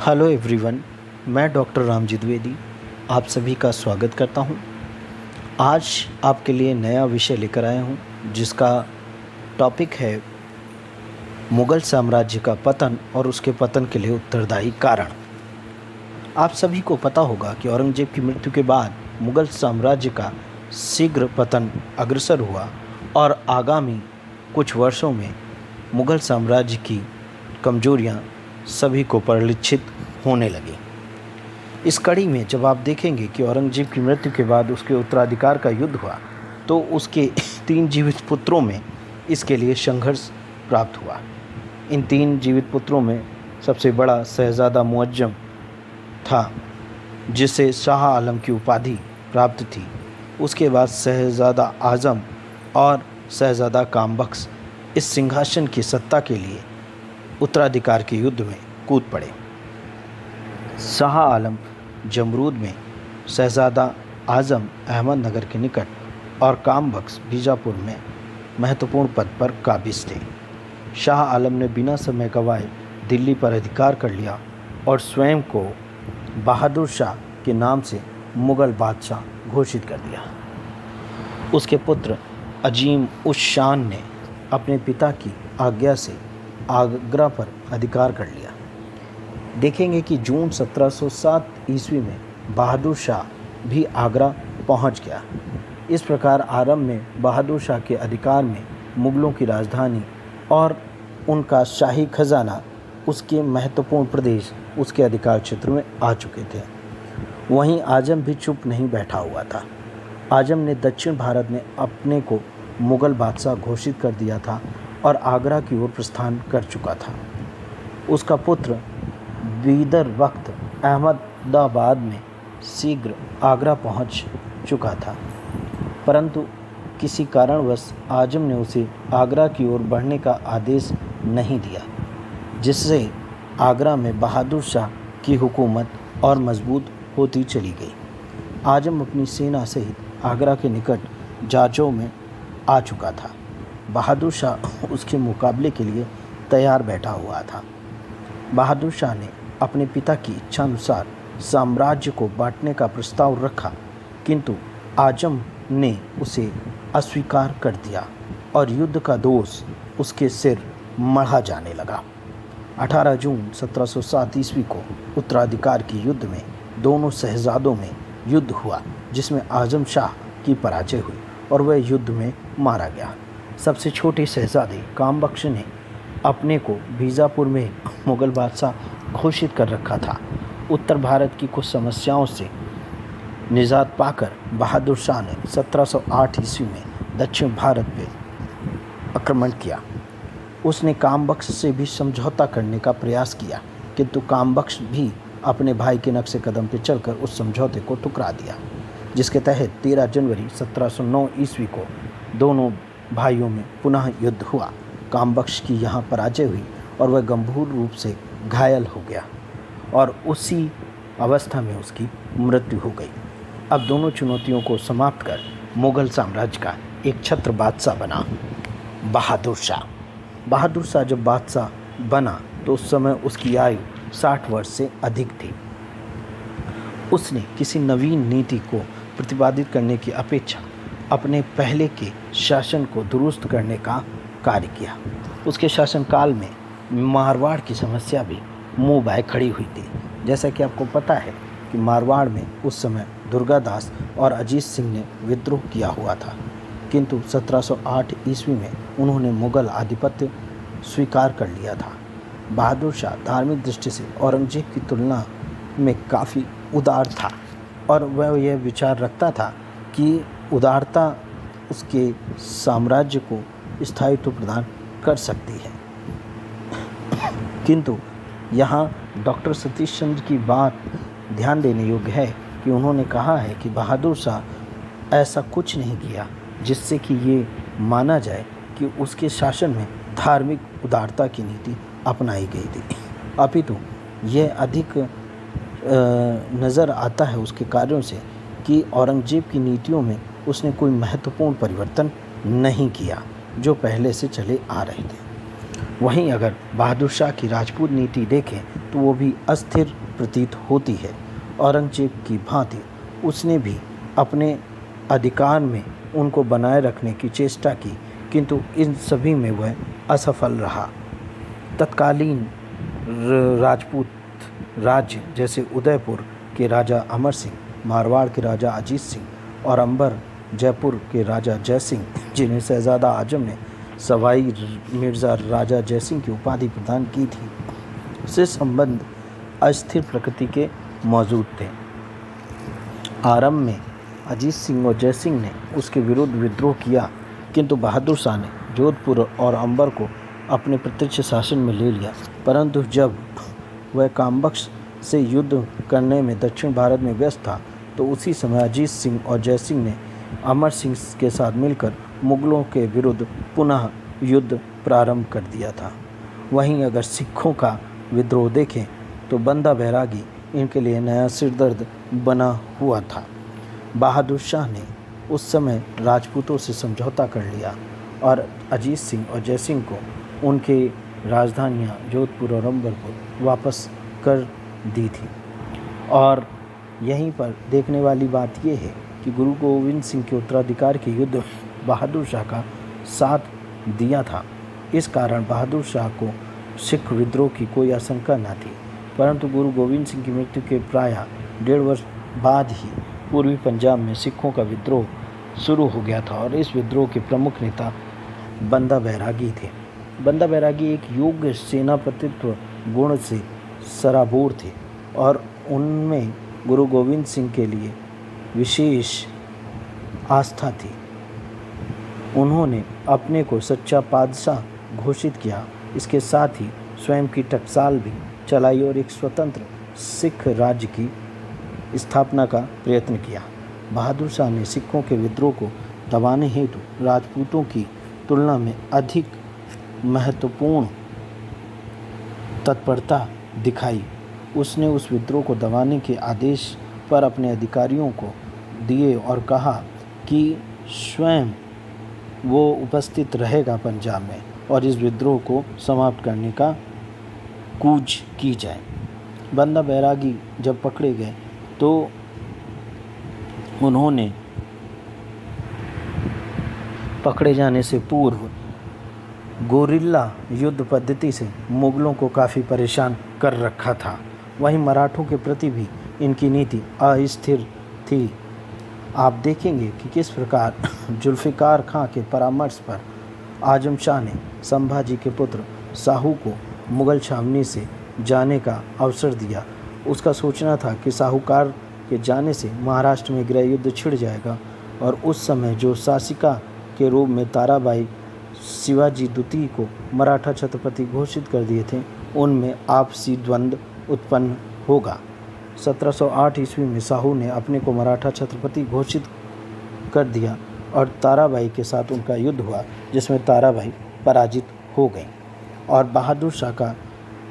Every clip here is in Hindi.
हेलो एवरीवन, मैं डॉक्टर रामजी द्विवेदी आप सभी का स्वागत करता हूं। आज आपके लिए नया विषय लेकर आया हूं जिसका टॉपिक है मुग़ल साम्राज्य का पतन और उसके पतन के लिए उत्तरदायी कारण। आप सभी को पता होगा कि औरंगजेब की मृत्यु के बाद मुग़ल साम्राज्य का शीघ्र पतन अग्रसर हुआ और आगामी कुछ वर्षों में मुग़ल साम्राज्य की कमजोरियां सभी को परिलक्षित होने लगी। इस कड़ी में जब आप देखेंगे कि औरंगजेब की मृत्यु के बाद उसके उत्तराधिकार का युद्ध हुआ तो उसके 3 जीवित पुत्रों में इसके लिए संघर्ष प्राप्त हुआ। इन 3 जीवित पुत्रों में सबसे बड़ा शहज़ादा मुअज्जम था जिसे शाह आलम की उपाधि प्राप्त थी। उसके बाद शहज़ादा आज़म और शहज़ादा कामबख्श इस सिंहासन की सत्ता के लिए उत्तराधिकार के युद्ध में कूद पड़े। शाह आलम जमरूद में, शहज़ादा आज़म अहमदनगर के निकट और कामबख्श बीजापुर में महत्वपूर्ण पद पर काबिज थे। शाह आलम ने बिना समय गंवाए दिल्ली पर अधिकार कर लिया और स्वयं को बहादुर शाह के नाम से मुग़ल बादशाह घोषित कर दिया। उसके पुत्र अजीम उस शान ने अपने पिता की आज्ञा से आगरा पर अधिकार कर लिया। देखेंगे कि जून 1707 ईस्वी में बहादुर शाह भी आगरा पहुंच गया। इस प्रकार आरंभ में बहादुर शाह के अधिकार में मुग़लों की राजधानी और उनका शाही खजाना, उसके महत्वपूर्ण प्रदेश उसके अधिकार क्षेत्र में आ चुके थे। वहीं आजम भी चुप नहीं बैठा हुआ था। आजम ने दक्षिण भारत में अपने को मुग़ल बादशाह घोषित कर दिया था और आगरा की ओर प्रस्थान कर चुका था। उसका पुत्र बीदर वक्त अहमदाबाद में शीघ्र आगरा पहुंच चुका था, परंतु किसी कारणवश आजम ने उसे आगरा की ओर बढ़ने का आदेश नहीं दिया, जिससे आगरा में बहादुर शाह की हुकूमत और मजबूत होती चली गई। आजम अपनी सेना सहित आगरा के निकट जाजौ में आ चुका था। बहादुर शाह उसके मुकाबले के लिए तैयार बैठा हुआ था। बहादुर शाह ने अपने पिता की इच्छा अनुसार साम्राज्य को बांटने का प्रस्ताव रखा, किंतु आजम ने उसे अस्वीकार कर दिया और युद्ध का दोष उसके सिर मढ़ा जाने लगा। 18 जून 1707 ईस्वी को उत्तराधिकार के युद्ध में दोनों शहजादों में युद्ध हुआ, जिसमें आजम शाह की पराजय हुई और वह युद्ध में मारा गया। सबसे छोटे शहजादे कामबख्श ने अपने को बीजापुर में मुग़ल बादशाह घोषित कर रखा था। उत्तर भारत की कुछ समस्याओं से निजात पाकर बहादुर शाह ने 1708 ईस्वी में दक्षिण भारत पर आक्रमण किया। उसने कामबख्श से भी समझौता करने का प्रयास किया, किंतु कामबख्श भी अपने भाई के नक्शे कदम पर चलकर उस समझौते को ठुकरा दिया, जिसके तहत 13 जनवरी 1709 ईस्वी को दोनों भाइयों में पुनः युद्ध हुआ। कामबख्श की यहाँ पराजय हुई और वह गंभीर रूप से घायल हो गया और उसी अवस्था में उसकी मृत्यु हो गई। अब दोनों चुनौतियों को समाप्त कर मुग़ल साम्राज्य का एक छत्र बादशाह बना बहादुर शाह। बहादुर शाह जब बादशाह बना तो उस समय उसकी आयु 60 वर्ष से अधिक थी। उसने किसी नवीन नीति को प्रतिपादित करने की अपेक्षा अपने पहले के शासन को दुरुस्त करने का कार्य किया। उसके शासनकाल में मारवाड़ की समस्या भी मुँह बाय खड़ी हुई थी। जैसा कि आपको पता है कि मारवाड़ में उस समय दुर्गादास और अजीत सिंह ने विद्रोह किया हुआ था, किंतु 1708 ईस्वी में उन्होंने मुग़ल आधिपत्य स्वीकार कर लिया था। बहादुर शाह धार्मिक दृष्टि से औरंगजेब की तुलना में काफ़ी उदार था और वह यह विचार रखता था कि उदारता उसके साम्राज्य को स्थायित्व प्रदान कर सकती है। किंतु यहाँ डॉक्टर सतीश चंद्र की बात ध्यान देने योग्य है कि उन्होंने कहा है कि बहादुर शाह ऐसा कुछ नहीं किया जिससे कि ये माना जाए कि उसके शासन में धार्मिक उदारता की नीति अपनाई गई थी, अपितु यह अधिक नज़र आता है उसके कार्यों से कि औरंगजेब की नीतियों में उसने कोई महत्वपूर्ण परिवर्तन नहीं किया जो पहले से चले आ रहे थे। वहीं अगर बहादुर शाह की राजपूत नीति देखें तो वो भी अस्थिर प्रतीत होती है। औरंगजेब की भांति उसने भी अपने अधिकार में उनको बनाए रखने की चेष्टा की, किंतु इन सभी में वह असफल रहा। तत्कालीन राजपूत राज्य जैसे उदयपुर के राजा अमर सिंह, मारवाड़ के राजा अजीत सिंह और अंबर जयपुर के राजा जयसिंह, जिन्हें शहजादा आजम ने सवाई मिर्ज़ा राजा जयसिंह की उपाधि प्रदान की थी, से संबंध अस्थिर प्रकृति के मौजूद थे। आरंभ में अजीत सिंह और जयसिंह ने उसके विरुद्ध विद्रोह किया, किंतु बहादुर शाह ने जोधपुर और अंबर को अपने प्रत्यक्ष शासन में ले लिया। परंतु जब वह कामबख्श से युद्ध करने में दक्षिण भारत में व्यस्त था, तो उसी समय अजीत सिंह और जयसिंह ने अमर सिंह के साथ मिलकर मुगलों के विरुद्ध पुनः युद्ध प्रारंभ कर दिया था। वहीं अगर सिखों का विद्रोह देखें तो बंदा बैरागी इनके लिए नया सिरदर्द बना हुआ था। बहादुर शाह ने उस समय राजपूतों से समझौता कर लिया और अजीत सिंह और जयसिंह को उनके राजधानियां जोधपुर और अंबर को वापस कर दी थी। और यहीं पर देखने वाली बात यह है कि गुरु गोविंद सिंह के उत्तराधिकार के युद्ध बहादुर शाह का साथ दिया था। इस कारण बहादुर शाह को सिख विद्रोह की कोई आशंका न थी। परंतु गुरु गोविंद सिंह की मृत्यु के प्रायः 1.5 वर्ष बाद ही पूर्वी पंजाब में सिखों का विद्रोह शुरू हो गया था और इस विद्रोह के प्रमुख नेता बंदा बैरागी थे। बंदा बैरागी एक योग्य सेनापतित्व गुण से सराबोर थे और उनमें गुरु गोविंद सिंह के लिए विशेष आस्था थी। उन्होंने अपने को सच्चा बादशाह घोषित किया। इसके साथ ही स्वयं की टकसाल भी चलाई और एक स्वतंत्र सिख राज्य की स्थापना का प्रयत्न किया। बहादुर शाह ने सिखों के विद्रोह को दबाने हेतु राजपूतों की तुलना में अधिक महत्वपूर्ण तत्परता दिखाई। उसने उस विद्रोह को दबाने के आदेश पर अपने अधिकारियों को दिए और कहा कि स्वयं वो उपस्थित रहेगा पंजाब में और इस विद्रोह को समाप्त करने का कूच की जाए। बंदा बैरागी जब पकड़े गए तो उन्होंने पकड़े जाने से पूर्व गोरिल्ला युद्ध पद्धति से मुगलों को काफ़ी परेशान कर रखा था। वहीं मराठों के प्रति भी इनकी नीति अस्थिर थी। आप देखेंगे कि किस प्रकार जुल्फ़िकार खां के परामर्श पर आजम शाह ने संभाजी के पुत्र साहू को मुग़ल छावनी से जाने का अवसर दिया। उसका सोचना था कि साहूकार के जाने से महाराष्ट्र में गृह युद्ध छिड़ जाएगा और उस समय जो शासिका के रूप में ताराबाई शिवाजी द्वितीय को मराठा छत्रपति घोषित कर दिए थे, उनमें आपसी द्वंद्व उत्पन्न होगा। 1708 ईस्वी में साहू ने अपने को मराठा छत्रपति घोषित कर दिया और ताराबाई के साथ उनका युद्ध हुआ, जिसमें ताराबाई पराजित हो गई और बहादुर शाह का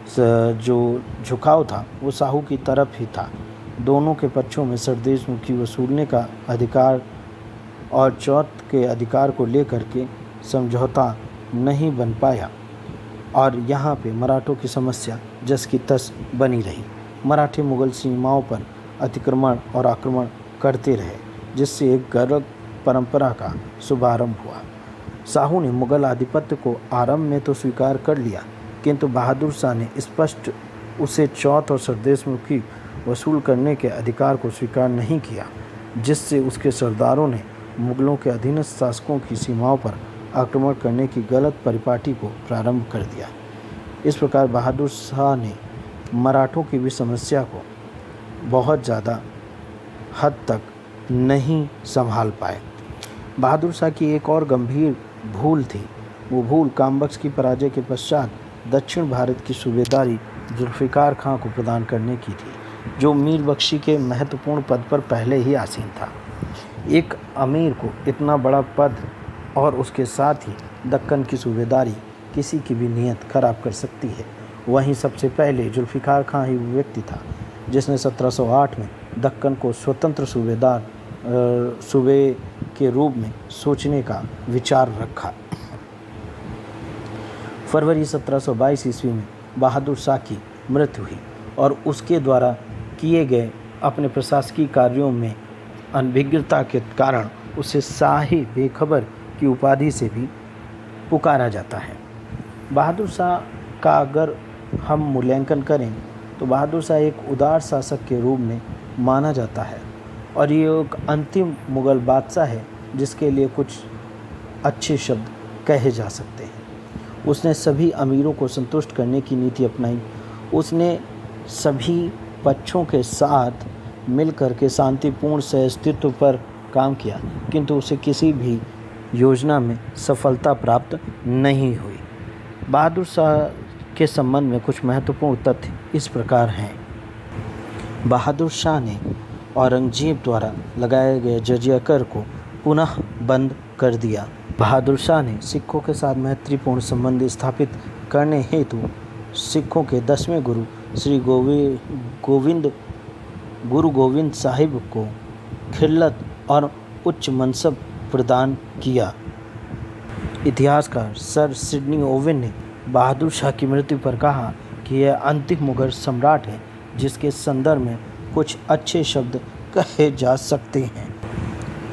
जो झुकाव था वो साहू की तरफ ही था। दोनों के पक्षों में सरदेश मुखी वसूलने का अधिकार और चौथ के अधिकार को लेकर के समझौता नहीं बन पाया और यहाँ पे मराठों की समस्या जस की तस बनी रही। मराठी मुग़ल सीमाओं पर अतिक्रमण और आक्रमण करते रहे, जिससे एक गर्व परंपरा का शुभारंभ हुआ। साहू ने मुग़ल आधिपत्य को आरंभ में तो स्वीकार कर लिया, किंतु बहादुर शाह ने स्पष्ट उसे चौथ और सरदेशमुखी वसूल करने के अधिकार को स्वीकार नहीं किया, जिससे उसके सरदारों ने मुग़लों के अधीनस्थ शासकों की सीमाओं पर आक्रमण करने की गलत परिपाटी को प्रारंभ कर दिया। इस प्रकार बहादुर शाह ने मराठों की भी समस्या को बहुत ज़्यादा हद तक नहीं संभाल पाए। बहादुर शाह की एक और गंभीर भूल थी। वो भूल कामबख्श की पराजय के पश्चात दक्षिण भारत की सूबेदारी जुल्फ़िकार खां को प्रदान करने की थी, जो मीर बख्शी के महत्वपूर्ण पद पर पहले ही आसीन था। एक अमीर को इतना बड़ा पद और उसके साथ ही दक्कन की सूबेदारी किसी की भी नीयत खराब कर सकती है। वहीं सबसे पहले जुल्फ़िकार खां ही वो व्यक्ति था जिसने 1708 में दक्कन को स्वतंत्र सूबे के रूप में सोचने का विचार रखा। फरवरी 1722 ईस्वी में बहादुर शाह की मृत्यु हुई और उसके द्वारा किए गए अपने प्रशासकीय कार्यों में अनभिज्ञता के कारण उसे शाही बेखबर की उपाधि से भी पुकारा जाता है। बहादुर शाह का अगर हम मूल्यांकन करें तो बहादुर शाह एक उदार शासक के रूप में माना जाता है और ये एक अंतिम मुग़ल बादशाह है जिसके लिए कुछ अच्छे शब्द कहे जा सकते हैं। उसने सभी अमीरों को संतुष्ट करने की नीति अपनाई। उसने सभी पक्षों के साथ मिलकर के शांतिपूर्ण सहअस्तित्व पर काम किया, किंतु उसे किसी भी योजना में सफलता प्राप्त नहीं हुई। बहादुर शाह के संबंध में कुछ महत्वपूर्ण तथ्य इस प्रकार हैं। बहादुर शाह ने औरंगजेब द्वारा लगाए गए जजिया कर को पुनः बंद कर दिया। बहादुर शाह ने सिखों के साथ मैत्रीपूर्ण संबंध स्थापित करने हेतु सिखों के 10वें गुरु श्री गुरु गोविंद साहिब को खिलत और उच्च मनसब प्रदान किया। इतिहासकार सर सिडनी ओवेन ने बहादुर शाह की मृत्यु पर कहा कि यह अंतिम मुग़ल सम्राट है जिसके संदर्भ में कुछ अच्छे शब्द कहे जा सकते हैं।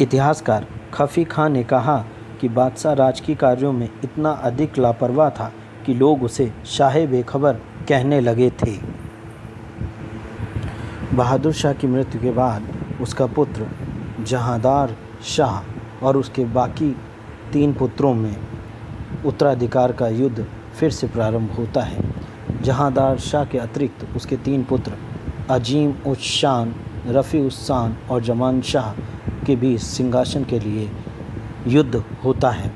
इतिहासकार खफी खान ने कहा कि बादशाह राजकीय कार्यों में इतना अधिक लापरवाह था कि लोग उसे शाह बेखबर कहने लगे थे। बहादुर शाह की मृत्यु के बाद उसका पुत्र जहांदार शाह और उसके बाकी 3 पुत्रों में उत्तराधिकार का युद्ध फिर से प्रारंभ होता है। जहांदार शाह के अतिरिक्त उसके 3 पुत्र अजीम उस शान, रफ़ी उस शान और जमान शाह के बीच सिंहासन के लिए युद्ध होता है।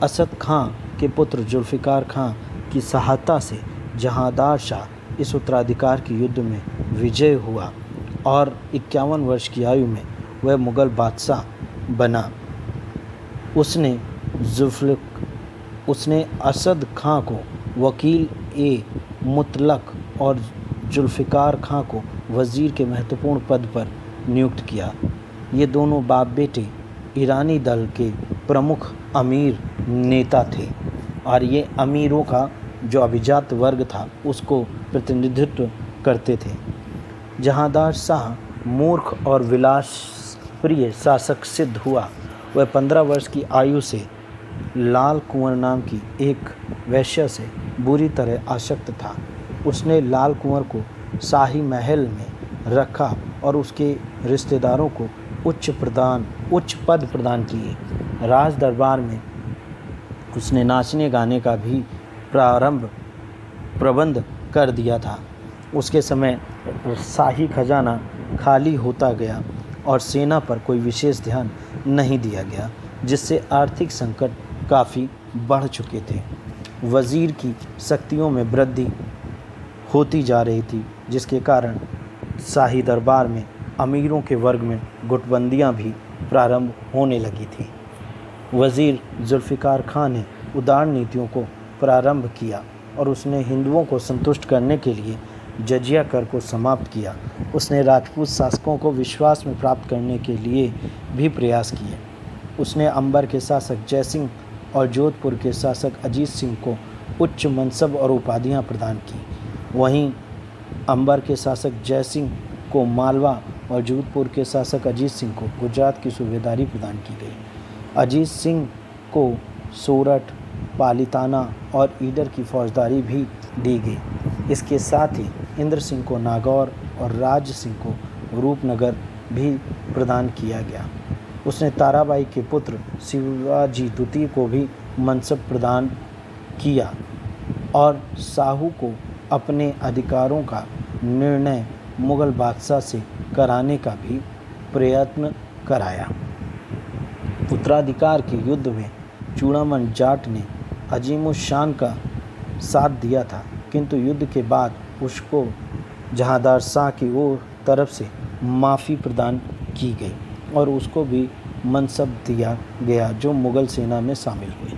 असद खां के पुत्र जुल्फ़िकार खां की सहायता से जहांदार शाह इस उत्तराधिकार के युद्ध में विजय हुआ और 51 वर्ष की आयु में वह मुग़ल बादशाह बना। उसने असद खां को वकील ए मुतलक और जुल्फ़िकार खां को वज़ीर के महत्वपूर्ण पद पर नियुक्त किया। ये दोनों बाप बेटे ईरानी दल के प्रमुख अमीर नेता थे और ये अमीरों का जो अभिजात वर्ग था उसको प्रतिनिधित्व करते थे। जहांदार शाह मूर्ख और विलास प्रिय शासक सिद्ध हुआ। वह 15 वर्ष की आयु से लाल कुंवर नाम की एक वेश्या से बुरी तरह आसक्त था। उसने लाल कुंवर को शाही महल में रखा और उसके रिश्तेदारों को उच्च पद प्रदान किए। राज दरबार में उसने नाचने गाने का भी प्रबंध कर दिया था। उसके समय शाही खजाना खाली होता गया और सेना पर कोई विशेष ध्यान नहीं दिया गया, जिससे आर्थिक संकट काफ़ी बढ़ चुके थे। वज़ीर की शक्तियों में वृद्धि होती जा रही थी, जिसके कारण शाही दरबार में अमीरों के वर्ग में गुटबंदियां भी प्रारंभ होने लगी थी। वज़ीर जुल्फ़िकार खां ने उदार नीतियों को प्रारंभ किया और उसने हिंदुओं को संतुष्ट करने के लिए जजिया कर को समाप्त किया। उसने राजपूत शासकों को विश्वास में प्राप्त करने के लिए भी प्रयास किए। उसने अंबर के शासक जयसिंह और जोधपुर के शासक अजीत सिंह को उच्च मनसब और उपाधियां प्रदान की। वहीं अंबर के शासक जयसिंह को मालवा और जोधपुर के शासक अजीत सिंह को गुजरात की सूबेदारी प्रदान की गई। अजीत सिंह को सूरत, पालीताना और ईडर की फौजदारी भी दी गई। इसके साथ ही इंद्र सिंह को नागौर और राज सिंह को रूपनगर भी प्रदान किया गया। उसने ताराबाई के पुत्र शिवाजी द्वितीय को भी मनसब प्रदान किया और साहू को अपने अधिकारों का निर्णय मुग़ल बादशाह से कराने का भी प्रयत्न कराया। उत्तराधिकार के युद्ध में चूड़ामन जाट ने अजीमुशान का साथ दिया था, किंतु युद्ध के बाद उसको जहांदार शाह की ओर तरफ से माफ़ी प्रदान की गई और उसको भी मनसब दिया गया जो मुग़ल सेना में शामिल हुए।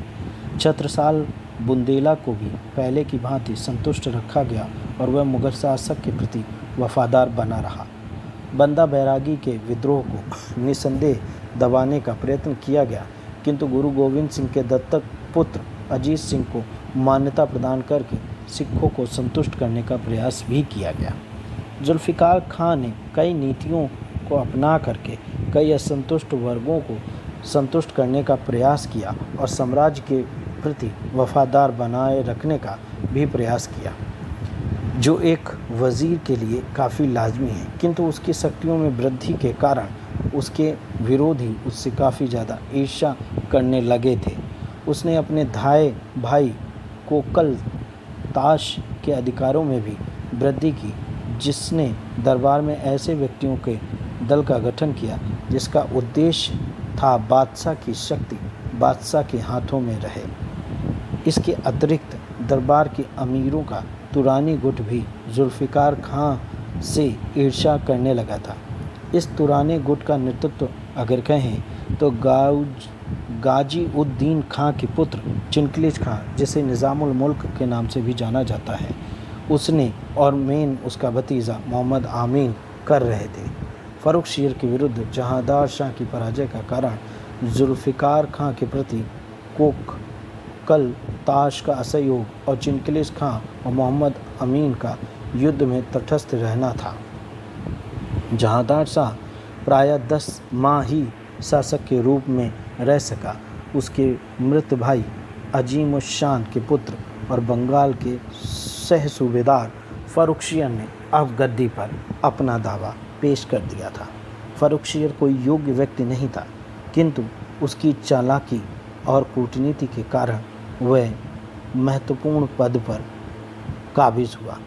छत्रसाल बुंदेला को भी पहले की भांति संतुष्ट रखा गया और वह मुग़ल शासक के प्रति वफादार बना रहा। बंदा बैरागी के विद्रोह को निसंदेह दबाने का प्रयत्न किया गया, किंतु गुरु गोविंद सिंह के दत्तक पुत्र अजीत सिंह को मान्यता प्रदान करके सिखों को संतुष्ट करने का प्रयास भी किया गया। जुल्फ़िकार खां ने कई नीतियों को अपना करके कई असंतुष्ट वर्गों को संतुष्ट करने का प्रयास किया और साम्राज्य के प्रति वफादार बनाए रखने का भी प्रयास किया, जो एक वज़ीर के लिए काफ़ी लाजमी है। किंतु उसकी शक्तियों में वृद्धि के कारण उसके विरोधी उससे काफ़ी ज़्यादा ईर्ष्या करने लगे थे। उसने अपने धाए भाई कोकल ताश के अधिकारों में भी वृद्धि की, जिसने दरबार में ऐसे व्यक्तियों के दल का गठन किया जिसका उद्देश्य था बादशाह की शक्ति बादशाह के हाथों में रहे। इसके अतिरिक्त दरबार के अमीरों का तुरानी गुट भी जुल्फ़िकार खां से ईर्ष्या करने लगा था। इस तुरानी गुट का नेतृत्व अगर कहें तो गाजी उद्दीन खां के पुत्र चिनकलिज खां, जिसे निज़ामुल मुल्क के नाम से भी जाना जाता है, उसने और मेन उसका भतीजा मोहम्मद आमीन कर रहे थे। फ़र्रुखशियर के विरुद्ध जहांदार शाह की पराजय का कारण जुल्फ़िकार खां के प्रति कोकल ताश का असहयोग और चिनकलिज खां और मोहम्मद अमीन का युद्ध में तटस्थ रहना था। जहांदार शाह प्रायः 10 माह ही शासक के रूप में रह सका। उसके मृत भाई अजीमुशान के पुत्र और बंगाल के सह सूबेदार फ़र्रुखशियर ने अब गद्दी पर अपना दावा पेश कर दिया था। फ़र्रुखशियर कोई योग्य व्यक्ति नहीं था, किंतु उसकी चालाकी और कूटनीति के कारण वह महत्वपूर्ण पद पर काबिज हुआ।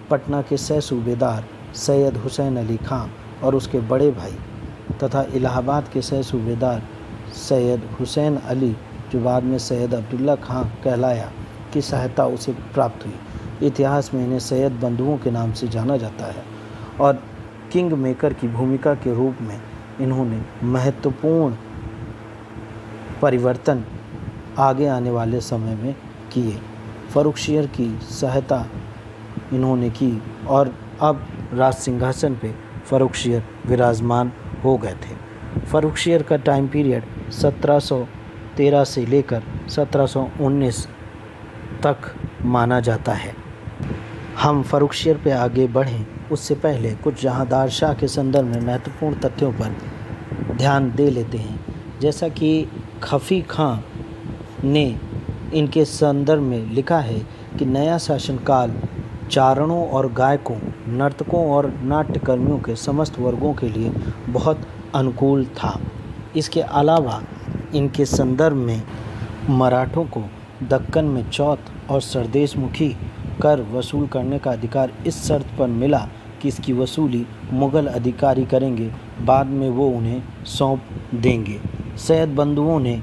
पटना के सह सूबेदार सैयद हुसैन अली खां और उसके बड़े भाई तथा इलाहाबाद के सह सूबेदार सैयद हुसैन अली, जो बाद में सैयद अब्दुल्ला खां कहलाया, की सहायता उसे प्राप्त हुई। इतिहास में इन्हें सैयद बंधुओं के नाम से जाना जाता है और किंग मेकर की भूमिका के रूप में इन्होंने महत्वपूर्ण परिवर्तन आगे आने वाले समय में किए। फ़र्रुखशियर की सहायता इन्होंने की और अब राज सिंहासन पे फ़र्रुखशियर विराजमान हो गए थे। फ़र्रुखशियर का टाइम पीरियड 1713 से लेकर 1719 तक माना जाता है। हम फ़र्रुखशियर पे आगे बढ़ें उससे पहले कुछ जहांदार शाह के संदर्भ में महत्वपूर्ण तथ्यों पर ध्यान दे लेते हैं। जैसा कि खफ़ी खां ने इनके संदर्भ में लिखा है कि नया शासनकाल चारणों और गायकों, नर्तकों और नाट्यकर्मियों के समस्त वर्गों के लिए बहुत अनुकूल था। इसके अलावा इनके संदर्भ में मराठों को दक्कन में चौथ और सरदेशमुखी कर वसूल करने का अधिकार इस शर्त पर मिला कि इसकी वसूली मुग़ल अधिकारी करेंगे, बाद में वो उन्हें सौंप देंगे। सैयद बंधुओं ने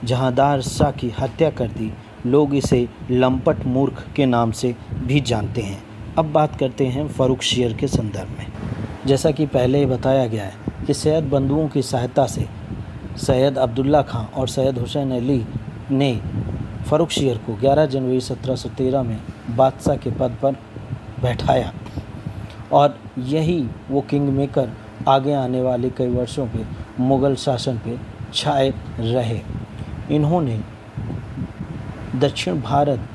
जहांदार शाह की हत्या कर दी। लोग इसे लंपट मूर्ख के नाम से भी जानते हैं। अब बात करते हैं फ़र्रुखशियर के संदर्भ में। जैसा कि पहले ही बताया गया है कि सैयद बंधुओं की सहायता से सैयद अब्दुल्ला खां और सैयद हुसैन अली ने फ़र्रुखशियर को 11 जनवरी 1713 में बादशाह के पद पर बैठाया और यही वो किंग मेकर आगे आने वाले कई वर्षों पे मुग़ल शासन पे छाए रहे। इन्होंने दक्षिण भारत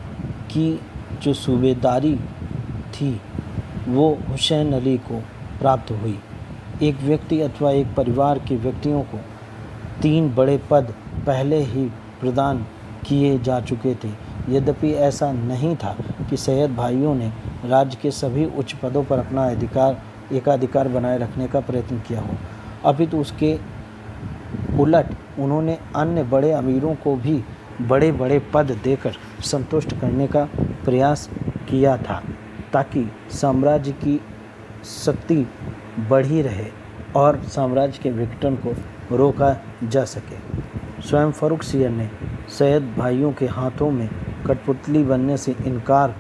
की जो सूबेदारी थी वो हुसैन अली को प्राप्त हुई। एक व्यक्ति अथवा एक परिवार के व्यक्तियों को 3 बड़े पद पहले ही प्रदान किए जा चुके थे। यद्यपि ऐसा नहीं था कि सैयद भाइयों ने राज्य के सभी उच्च पदों पर अपना एकाधिकार बनाए रखने का प्रयत्न किया हो, अभी तो उसके उलट उन्होंने अन्य बड़े अमीरों को भी बड़े बड़े पद देकर संतुष्ट करने का प्रयास किया था, ताकि साम्राज्य की शक्ति बढ़ी रहे और साम्राज्य के विघटन को रोका जा सके। स्वयं फ़र्रुखशियर ने सैयद भाइयों के हाथों में कठपुतली बनने से इनकार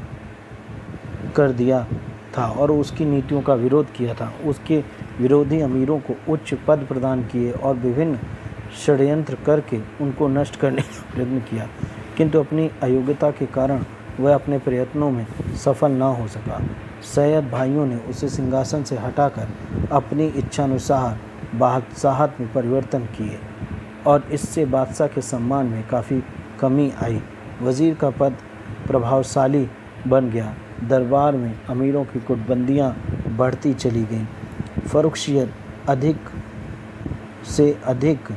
कर दिया था और उसकी नीतियों का विरोध किया था। उसके विरोधी अमीरों को उच्च पद प्रदान किए और विभिन्न षड्यंत्र करके उनको नष्ट करने का प्रयत्न किया, किंतु अपनी अयोग्यता के कारण वह अपने प्रयत्नों में सफल न हो सका। सैयद भाइयों ने उसे सिंहासन से हटाकर अपनी इच्छानुसार बादशाहत में परिवर्तन किए और इससे बादशाह के सम्मान में काफ़ी कमी आई। वज़ीर का पद प्रभावशाली बन गया। दरबार में अमीरों की गुटबंदियाँ बढ़ती चली गईं। फ़र्रुखशियर अधिक से अधिक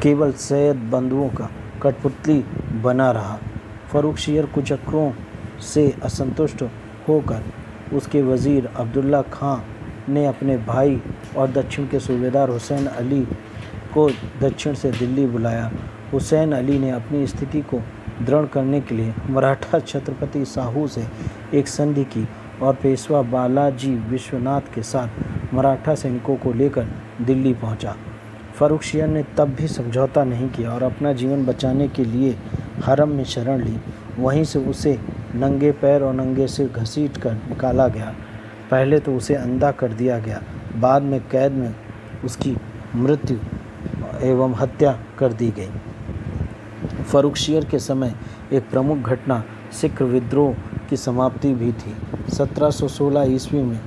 केवल सैयद बंधुओं का कठपुतली बना रहा। फ़र्रुखशियर कुचक्रों से असंतुष्ट होकर उसके वज़ीर अब्दुल्ला खां ने अपने भाई और दक्षिण के सूबेदार हुसैन अली को दक्षिण से दिल्ली बुलाया। हुसैन अली ने अपनी स्थिति को दृढ़ करने के लिए मराठा छत्रपति साहू से एक संधि की और पेशवा बालाजी विश्वनाथ के साथ मराठा सैनिकों को लेकर दिल्ली पहुंचा। फ़र्रुखशियर ने तब भी समझौता नहीं किया और अपना जीवन बचाने के लिए हरम में शरण ली। वहीं से उसे नंगे पैर और नंगे सिर घसीट कर निकाला गया। पहले तो उसे अंधा कर दिया गया, बाद में कैद में उसकी मृत्यु एवं हत्या कर दी गई। फ़र्रुखशियर के समय एक प्रमुख घटना सिख विद्रोह की समाप्ति भी थी। 1716 ईस्वी में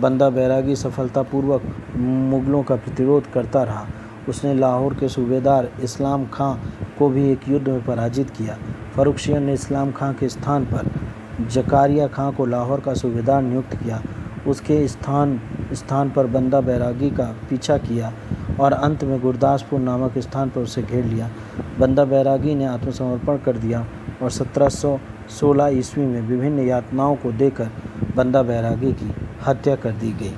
बंदा बैरागी सफलतापूर्वक मुगलों का प्रतिरोध करता रहा। उसने लाहौर के सूबेदार इस्लाम खां को भी एक युद्ध में पराजित किया। फ़र्रुखशियर ने इस्लाम खां के स्थान पर जकारिया खां को लाहौर का सूबेदार नियुक्त किया। उसके स्थान पर बंदा बैरागी का पीछा किया और अंत में गुरदासपुर नामक स्थान पर उसे घेर लिया। बंदा बैरागी ने आत्मसमर्पण कर दिया और 1716 ईस्वी में विभिन्न यातनाओं को देकर बंदा बैरागी की हत्या कर दी गई।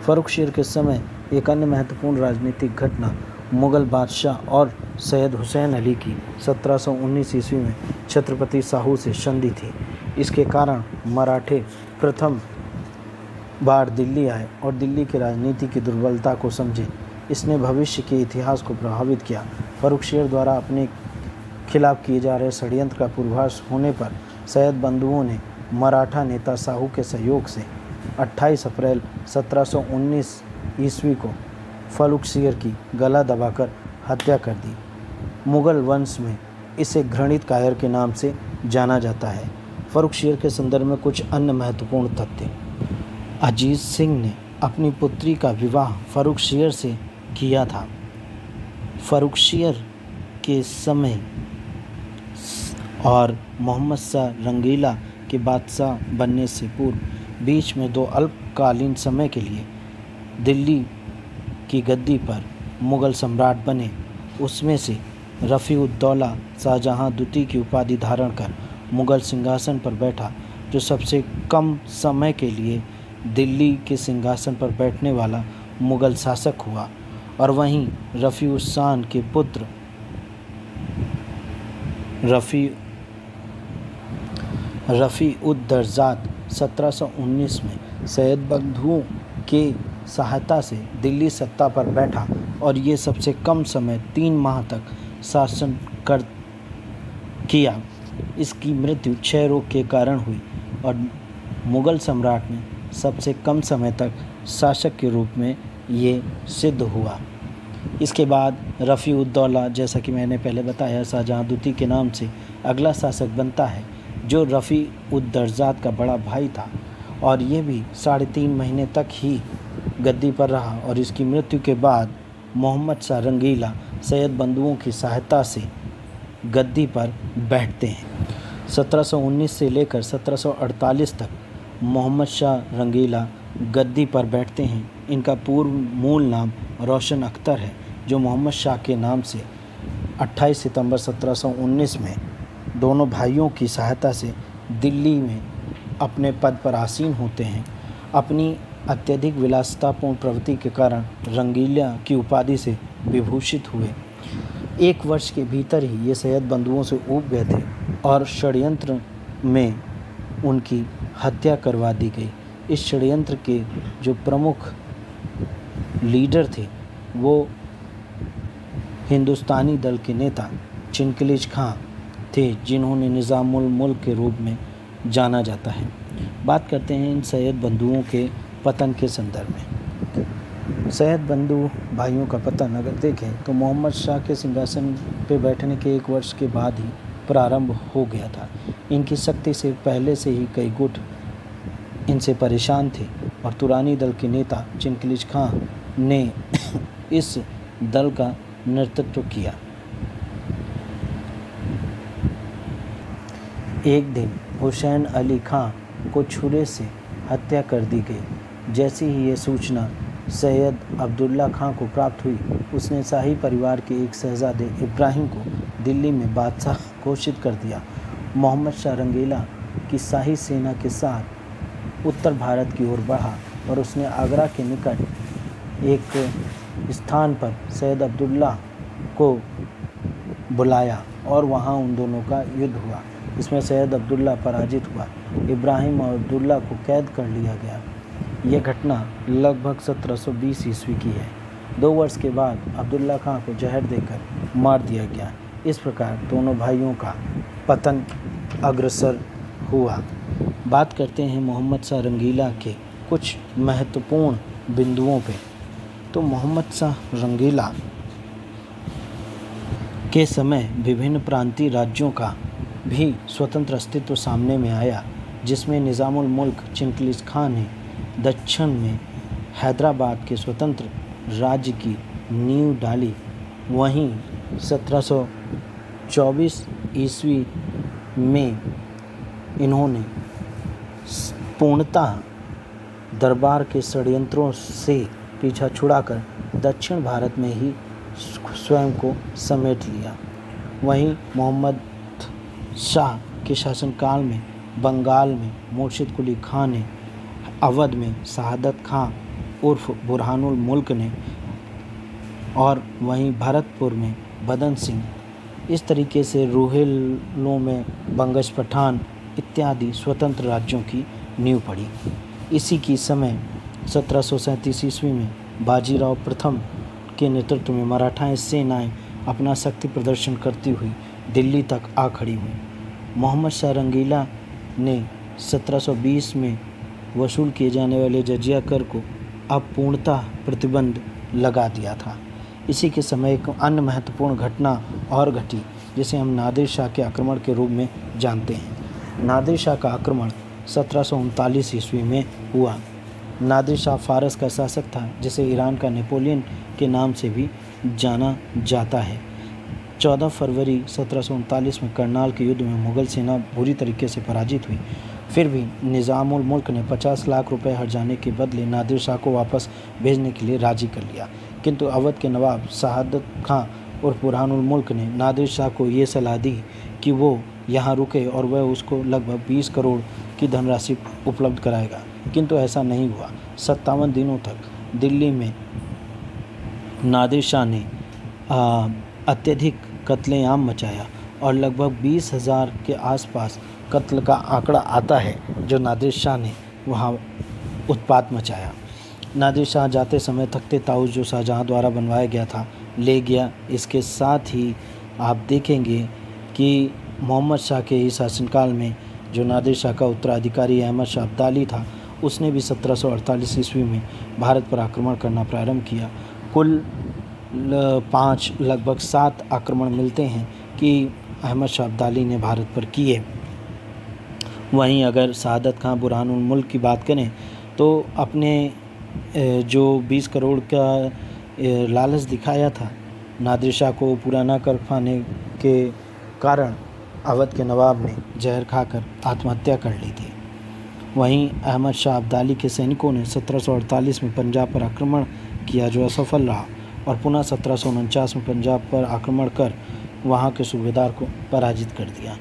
फ़र्रुखशियर के समय एक अन्य महत्वपूर्ण राजनीतिक घटना मुग़ल बादशाह और सैयद हुसैन अली की 1719 ईस्वी में छत्रपति साहू से संधि थी। इसके कारण मराठे प्रथम बार दिल्ली आए और दिल्ली की राजनीति की दुर्बलता को समझे। इसने भविष्य के इतिहास को प्रभावित किया। फ़र्रुखशियर द्वारा अपने खिलाफ किए जा रहे षड्यंत्र का पूर्वाभास होने पर सैयद बंधुओं ने मराठा नेता साहू के सहयोग से 28 अप्रैल 1719 ईस्वी को फ़र्रुखशियर की गला दबाकर हत्या कर दी। मुग़ल वंश में इसे घृणित कायर के नाम से जाना जाता है। फ़र्रुखशियर के संदर्भ में कुछ अन्य महत्वपूर्ण तथ्य। अजीत सिंह ने अपनी पुत्री का विवाह फ़र्रुखशियर से किया था। फ़र्रुखशियर के समय और मोहम्मद शाह रंगीला के बादशाह बनने से पूर्व बीच में दो अल्पकालीन समय के लिए दिल्ली की गद्दी पर मुग़ल सम्राट बने। उसमें से रफ़ी-उद-दौला शाहजहाँ द्वितीय की उपाधि धारण कर मुग़ल सिंहासन पर बैठा, जो सबसे कम समय के लिए दिल्ली के सिंहासन पर बैठने वाला मुग़ल शासक हुआ। और वहीं रफ़ी-उद-शान के पुत्र रफ़ी-उद-दर्जात 1719 में सैयद बंधुओं के सहायता से दिल्ली सत्ता पर बैठा और ये सबसे कम समय 3 माह तक शासन किया। इसकी मृत्यु क्षय रोग के कारण हुई और मुग़ल सम्राट ने सबसे कम समय तक शासक के रूप में ये सिद्ध हुआ। इसके बाद रफ़ी-उद-दौला, जैसा कि मैंने पहले बताया, शाहजहाँ द्वितीय के नाम से अगला शासक बनता है, जो रफ़ी-उद-दर्जात का बड़ा भाई था और ये भी 3.5 महीने तक ही गद्दी पर रहा और इसकी मृत्यु के बाद मोहम्मद शाह रंगीला सैयद बंधुओं की सहायता से गद्दी पर बैठते हैं। 1719 से लेकर 1748 तक मोहम्मद शाह रंगीला गद्दी पर बैठते हैं। इनका पूर्व मूल नाम रोशन अख्तर है, जो मोहम्मद शाह के नाम से 28 सितंबर 1719 में दोनों भाइयों की सहायता से दिल्ली में अपने पद पर आसीन होते हैं। अपनी अत्यधिक विलासितापूर्ण प्रवृत्ति के कारण रंगीला की उपाधि से विभूषित हुए। 1 वर्ष के भीतर ही ये सैयद बंधुओं से ऊब गए थे और षड्यंत्र में उनकी हत्या करवा दी गई। इस षड्यंत्र के जो प्रमुख लीडर थे वो हिंदुस्तानी दल के नेता चिनकलिज खां थे, जिन्होंने निज़ामुल मुल्क के रूप में जाना जाता है। बात करते हैं इन सैयद बंधुओं के पतन के संदर्भ में। सैयद बंधु भाइयों का पतन अगर देखें तो मोहम्मद शाह के सिंहासन पे बैठने के 1 वर्ष के बाद ही प्रारंभ हो गया था। इनकी शक्ति से पहले से ही कई गुट इनसे परेशान थे और तुरानी दल के नेता चिनकलिज खां ने इस दल का नेतृत्व किया। एक दिन हुसैन अली खां को छुरे से हत्या कर दी गई। जैसी ही ये सूचना सैयद अब्दुल्ला खां को प्राप्त हुई, उसने शाही परिवार के एक शहजादे इब्राहिम को दिल्ली में बादशाह घोषित कर दिया। मोहम्मद शाह रंगीला की शाही सेना के साथ उत्तर भारत की ओर बढ़ा और उसने आगरा के निकट एक स्थान पर सैयद अब्दुल्ला को बुलाया और वहां उन दोनों का युद्ध हुआ। इसमें सैयद अब्दुल्ला पराजित हुआ। इब्राहिम और अब्दुल्ला को कैद कर लिया गया। यह घटना लगभग 1720 ईस्वी की है। 2 वर्ष के बाद अब्दुल्ला खां को जहर देकर मार दिया गया। इस प्रकार दोनों भाइयों का पतन अग्रसर हुआ। बात करते हैं मोहम्मद शाह रंगीला के कुछ महत्वपूर्ण बिंदुओं पे। तो मोहम्मद शाह रंगीला के समय विभिन्न प्रांतीय राज्यों का भी स्वतंत्र अस्तित्व सामने में आया, जिसमें निज़ामुल मुल्क चिंगिस खान ने दक्षिण में हैदराबाद के स्वतंत्र राज्य की नींव डाली। वहीं 1724 ईस्वी में इन्होंने पूर्णतः दरबार के षड्यंत्रों से पीछा छुड़ाकर दक्षिण भारत में ही स्वयं को समेट लिया। वहीं मोहम्मद शाह के शासनकाल में बंगाल में मुर्शिद कुली खां ने, अवध में शहादत खां उर्फ बुरहानुल मुल्क ने और वहीं भरतपुर में बदन सिंह, इस तरीके से रोहिलों में बंगश पठान इत्यादि स्वतंत्र राज्यों की नींव पड़ी। इसी की समय 1737 ईस्वी में बाजीराव प्रथम के नेतृत्व में मराठा सेनाएं अपना शक्ति प्रदर्शन करती हुई दिल्ली तक आ खड़ी हुई। मोहम्मद शाह रंगीला ने 1720 में वसूल किए जाने वाले जजिया कर को अब पूर्णतः प्रतिबंध लगा दिया था। इसी के समय एक अन्य महत्वपूर्ण घटना और घटी, जिसे हम नादिर शाह के आक्रमण के रूप में जानते हैं। नादिर शाह का आक्रमण 1739 ईस्वी में हुआ। नादिर शाह फारस का शासक था, जिसे ईरान का नेपोलियन के नाम से भी जाना जाता है। 14 फरवरी 1739 में करनाल के युद्ध में मुगल सेना बुरी तरीके से पराजित हुई। फिर भी निज़ामुल मुल्क ने 50 लाख रुपए हर्जाने के बदले नादिर शाह को वापस भेजने के लिए राजी कर लिया। किंतु अवध के नवाब शहादत खां और बुरहानुल मुल्क ने नादिर शाह को ये सलाह दी कि वो यहाँ रुके और वह उसको लगभग 20 करोड़ की धनराशि उपलब्ध कराएगा। किंतु ऐसा नहीं हुआ। 57 दिनों तक दिल्ली में नादिर शाह ने अत्यधिक कत्लेआम मचाया और लगभग 20,000 के आसपास कत्ल का आंकड़ा आता है, जो नादिर शाह ने वहाँ उत्पात मचाया। नादिर शाह जाते समय तख्ते ताऊस जो शाहजहाँ द्वारा बनवाया गया था ले गया। इसके साथ ही आप देखेंगे कि मोहम्मद शाह के ही शासनकाल में जो नादिर शाह का उत्तराधिकारी अहमद शाह अब्दाली था, उसने भी 1748 ईस्वी में भारत पर आक्रमण करना प्रारंभ किया। कुल 5 लगभग 7 आक्रमण मिलते हैं कि अहमद शाह अब्दाली ने भारत पर किए। वहीं अगर शहादत खां बुरहानुल मुल्क की बात करें तो अपने जो 20 करोड़ का लालच दिखाया था नादिर शाह को पूरा न कर पाने के कारण अवध के नवाब ने जहर खाकर आत्महत्या कर ली थी। वहीं अहमद शाह अब्दाली के सैनिकों ने 1748 में पंजाब पर आक्रमण किया, जो असफल रहा, और पुनः 1749 में पंजाब पर आक्रमण कर वहां के सूबेदार को पराजित कर दिया।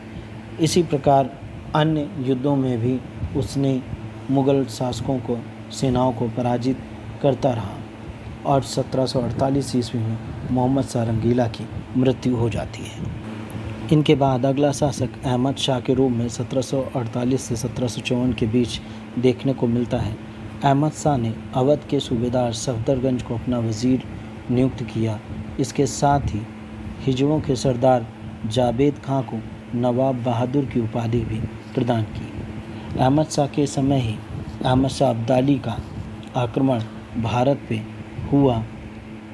इसी प्रकार अन्य युद्धों में भी उसने मुग़ल शासकों को, सेनाओं को पराजित करता रहा और 1748 ईस्वी में मोहम्मद शाह रंगीला की मृत्यु हो जाती है। इनके बाद अगला शासक अहमद शाह के रूप में 1748 से 1754 के बीच देखने को मिलता है। अहमद शाह ने अवध के सूबेदार सफदरगंज को अपना वज़ीर नियुक्त किया। इसके साथ ही हिजड़ों के सरदार जावेद खां को नवाब बहादुर की उपाधि भी प्रदान की। अहमद शाह के समय ही अहमद शाह अब्दाली का आक्रमण भारत पे हुआ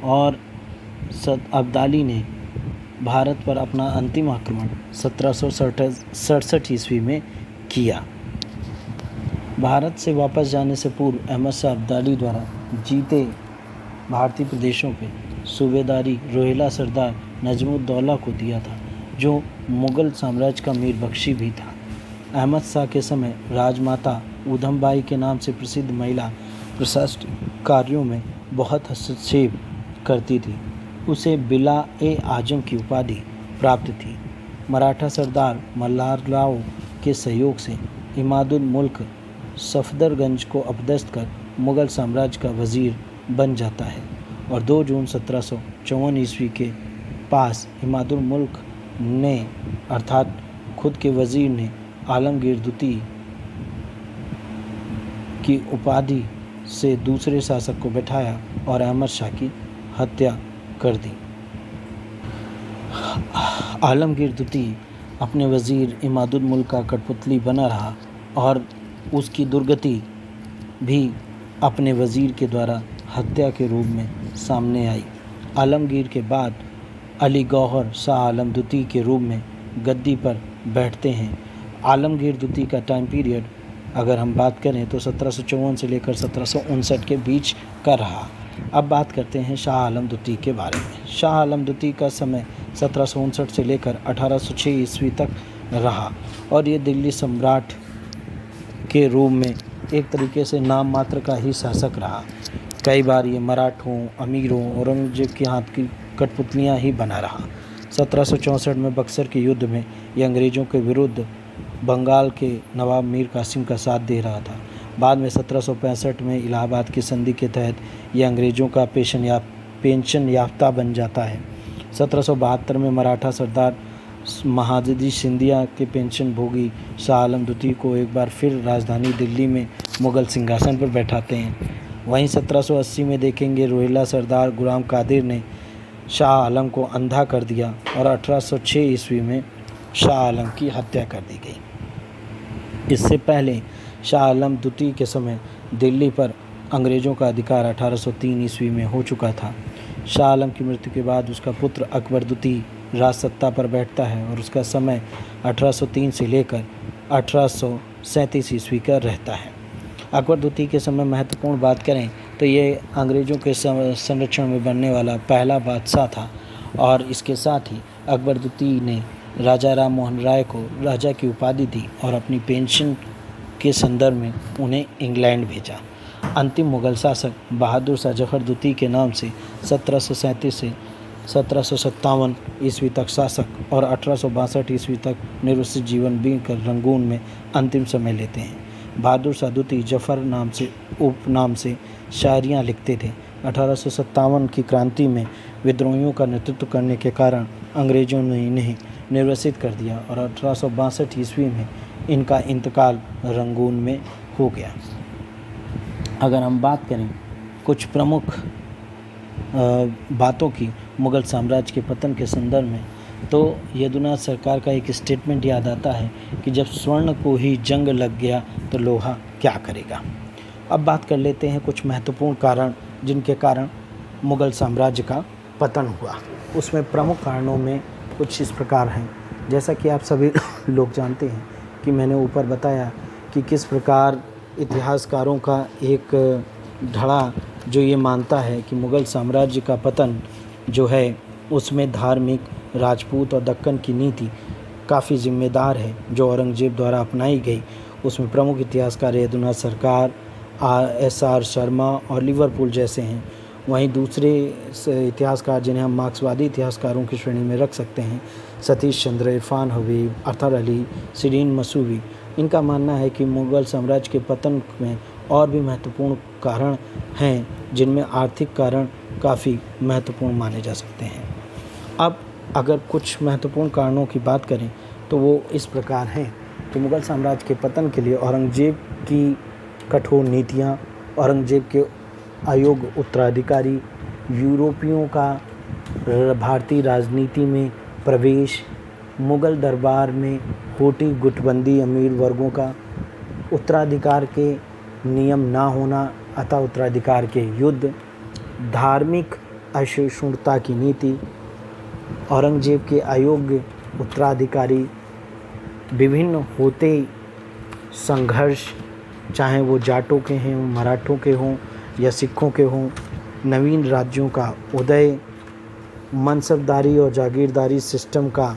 और अब्दाली ने भारत पर अपना अंतिम आक्रमण 1767 ईस्वी में किया। भारत से वापस जाने से पूर्व अहमद शाह अब्दाली द्वारा जीते भारतीय प्रदेशों पे सूबेदारी रोहिला सरदार नजमुद्दौला को दिया था, जो मुग़ल साम्राज्य का मीर बख्शी भी था। अहमद शाह के समय राजमाता ऊधमबाई के नाम से प्रसिद्ध महिला प्रशासनिक कार्यों में बहुत हस्तक्षेप करती थी। उसे बिला-ए-आजम की उपाधि प्राप्त थी। मराठा सरदार मल्हारराव के सहयोग से इमादुल मुल्क सफदरगंज को अपदस्थ कर मुग़ल साम्राज्य का वज़ीर बन जाता है और 2 जून 1754 ईस्वी के पास इमादुल मुल्क ने अर्थात खुद के वज़ीर ने आलमगीर द्वितीय की उपाधि से दूसरे शासक को बैठाया और अहमद शाह की हत्या कर दी। आलमगीर द्वितीय अपने वज़ीर इमादुल मुल्क का कठपुतली बना रहा और उसकी दुर्गति भी अपने वज़ीर के द्वारा हत्या के रूप में सामने आई। आलमगीर के बाद अली गौहर शाह आलम द्वितीय के रूप में गद्दी पर बैठते हैं। आलमगीर द्वितीय का टाइम पीरियड अगर हम बात करें तो 1754 से लेकर 1759 के बीच का रहा। अब बात करते हैं शाह आलम द्वितीय के बारे में। शाह आलम द्वितीय का समय 1759 से लेकर 1806 ईस्वी तक रहा और ये दिल्ली सम्राट के रूप में एक तरीके से नाम मात्र का ही शासक रहा। कई बार ये मराठों, अमीरों, औरंगजेब के हाथ की कठपुतलियाँ ही बना रहा। 1764 में बक्सर के युद्ध में ये अंग्रेज़ों के विरुद्ध बंगाल के नवाब मीर कासिम का साथ दे रहा था। बाद में 1765 में इलाहाबाद की संधि के तहत ये अंग्रेज़ों का पेंशन याफ्ता बन जाता है। 1772 में मराठा सरदार महादजी सिंधिया के पेंशन भोगी शाह आलम द्वितीय को एक बार फिर राजधानी दिल्ली में मुग़ल सिंहासन पर बैठाते हैं। वहीं 1780 में देखेंगे रोहिल्ला सरदार गुलाम कादिर ने शाह आलम को अंधा कर दिया और 1806 ईस्वी में शाह आलम की हत्या कर दी गई। इससे पहले शाह आलम द्वितीय के समय दिल्ली पर अंग्रेज़ों का अधिकार 1803 ईस्वी में हो चुका था। शाह आलम की मृत्यु के बाद उसका पुत्र अकबर द्वितीय राज सत्ता पर बैठता है और उसका समय 1803 से लेकर 1837 ईस्वी का रहता है। अकबर द्वितीय के समय महत्वपूर्ण बात करें तो ये अंग्रेज़ों के संरक्षण में बनने वाला पहला बादशाह था और इसके साथ ही अकबर द्वितीय ने राजा राम मोहन राय को राजा की उपाधि दी और अपनी पेंशन के संदर्भ में उन्हें इंग्लैंड भेजा। अंतिम मुग़ल शासक बहादुर शाह जफ़र द्वितीय के नाम से 1737 से 1757 ईस्वी तक शासक और 1862 ईस्वी तक निर्वासित जीवन बीतकर रंगून में अंतिम समय लेते हैं। बहादुर शाह द्वितीय जफ़र नाम से उपनाम से शायरियाँ लिखते थे। 1857 की क्रांति में विद्रोहियों का नेतृत्व करने के कारण अंग्रेज़ों ने इन्हें निर्वासित कर दिया और 1862 ईस्वी में इनका इंतकाल रंगून में हो गया। अगर हम बात करें कुछ प्रमुख बातों की मुग़ल साम्राज्य के पतन के संदर्भ में तो यदुनाथ सरकार का एक स्टेटमेंट याद आता है कि जब स्वर्ण को ही जंग लग गया तो लोहा क्या करेगा। अब बात कर लेते हैं कुछ महत्वपूर्ण कारण जिनके कारण मुग़ल साम्राज्य का पतन हुआ। उसमें प्रमुख कारणों में कुछ इस प्रकार हैं। जैसा कि आप सभी लोग जानते हैं कि मैंने ऊपर बताया कि किस प्रकार इतिहासकारों का एक धड़ा जो ये मानता है कि मुग़ल साम्राज्य का पतन जो है उसमें धार्मिक, राजपूत और दक्कन की नीति काफ़ी जिम्मेदार है जो औरंगजेब द्वारा अपनाई गई। उसमें प्रमुख इतिहासकार यदुनाथ सरकार, SR शर्मा और लिवरपूल जैसे हैं। वहीं दूसरे इतिहासकार जिन्हें हम मार्क्सवादी इतिहासकारों की श्रेणी में रख सकते हैं, सतीश चंद्र, इरफान हबीब, अतहर अली, सिरीन मसूवी, इनका मानना है कि मुग़ल साम्राज्य के पतन में और भी महत्वपूर्ण कारण हैं जिनमें आर्थिक कारण काफ़ी महत्वपूर्ण माने जा सकते हैं। अब अगर कुछ महत्वपूर्ण कारणों की बात करें तो वो इस प्रकार हैं कि मुग़ल साम्राज्य के पतन के लिए औरंगजेब की कठोर नीतियाँ, औरंगजेब के अयोग्य उत्तराधिकारी, यूरोपियों का भारतीय राजनीति में प्रवेश, मुग़ल दरबार में होती गुटबंदी, अमीर वर्गों का उत्तराधिकार के नियम ना होना अतः उत्तराधिकार के युद्ध, धार्मिक असहिष्णुता की नीति, औरंगजेब के अयोग्य उत्तराधिकारी, विभिन्न होते संघर्ष, चाहे वो जाटों के हों, मराठों के हों या सिखों के हों, नवीन राज्यों का उदय, मनसबदारी और जागीरदारी सिस्टम का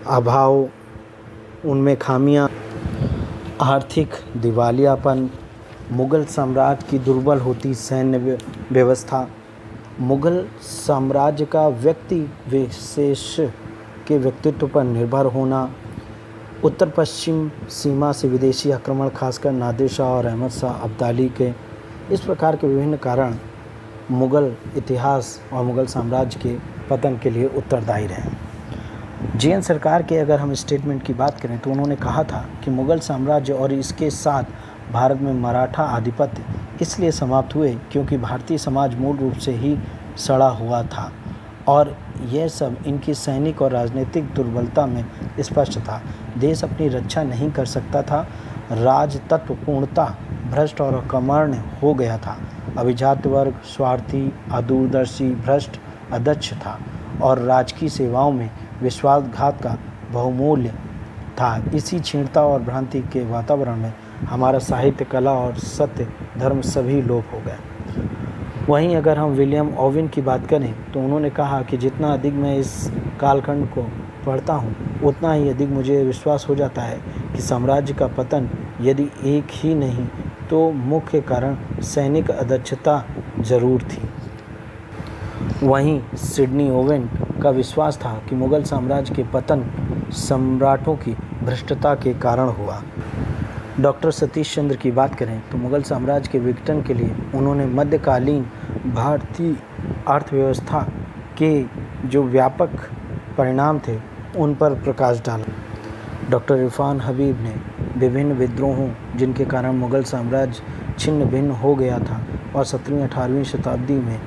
अभाव, उनमें खामियां, आर्थिक दिवालियापन, मुग़ल साम्राज्य की दुर्बल होती सैन्य व्यवस्था, मुग़ल साम्राज्य का व्यक्ति विशेष के व्यक्तित्व पर निर्भर होना, उत्तर पश्चिम सीमा से विदेशी आक्रमण, खासकर नादिर शाह और अहमद शाह अब्दाली के, इस प्रकार के विभिन्न कारण मुग़ल इतिहास और मुग़ल साम्राज्य के पतन के लिए उत्तरदायी रहे। जे.एन. सरकार के अगर हम स्टेटमेंट की बात करें तो उन्होंने कहा था कि मुग़ल साम्राज्य और इसके साथ भारत में मराठा आधिपत्य इसलिए समाप्त हुए क्योंकि भारतीय समाज मूल रूप से ही सड़ा हुआ था और यह सब इनकी सैनिक और राजनीतिक दुर्बलता में स्पष्ट था। देश अपनी रक्षा नहीं कर सकता था, राजतत्व पूर्णतः भ्रष्ट और अकर्मण्य हो गया था, अभिजात वर्ग स्वार्थी, अदूरदर्शी, भ्रष्ट, अदक्ष था और राजकीय सेवाओं में विश्वासघात का बहुमूल्य था। इसी क्षीणता और भ्रांति के वातावरण में हमारा साहित्य, कला और सत्य धर्म सभी लोप हो गए। वहीं अगर हम विलियम ओवेन की बात करें तो उन्होंने कहा कि जितना अधिक मैं इस कालखंड को पढ़ता हूँ उतना ही अधिक मुझे विश्वास हो जाता है कि साम्राज्य का पतन यदि एक ही नहीं तो मुख्य कारण सैनिक अदक्षता जरूर थी। वहीं सिडनी ओवेन का विश्वास था कि मुग़ल साम्राज्य के पतन सम्राटों की भ्रष्टता के कारण हुआ। डॉक्टर सतीश चंद्र की बात करें तो मुग़ल साम्राज्य के विघटन के लिए उन्होंने मध्यकालीन भारतीय अर्थव्यवस्था के जो व्यापक परिणाम थे उन पर प्रकाश डाला। डॉक्टर इरफान हबीब ने विभिन्न विद्रोहों जिनके कारण मुग़ल साम्राज्य छिन्न भिन्न हो गया था और 17वीं-18वीं शताब्दी में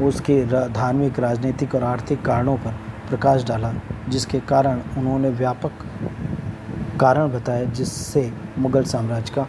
उसके धार्मिक, राजनीतिक और आर्थिक कारणों पर प्रकाश डाला, जिसके कारण उन्होंने व्यापक कारण बताए जिससे मुग़ल साम्राज्य का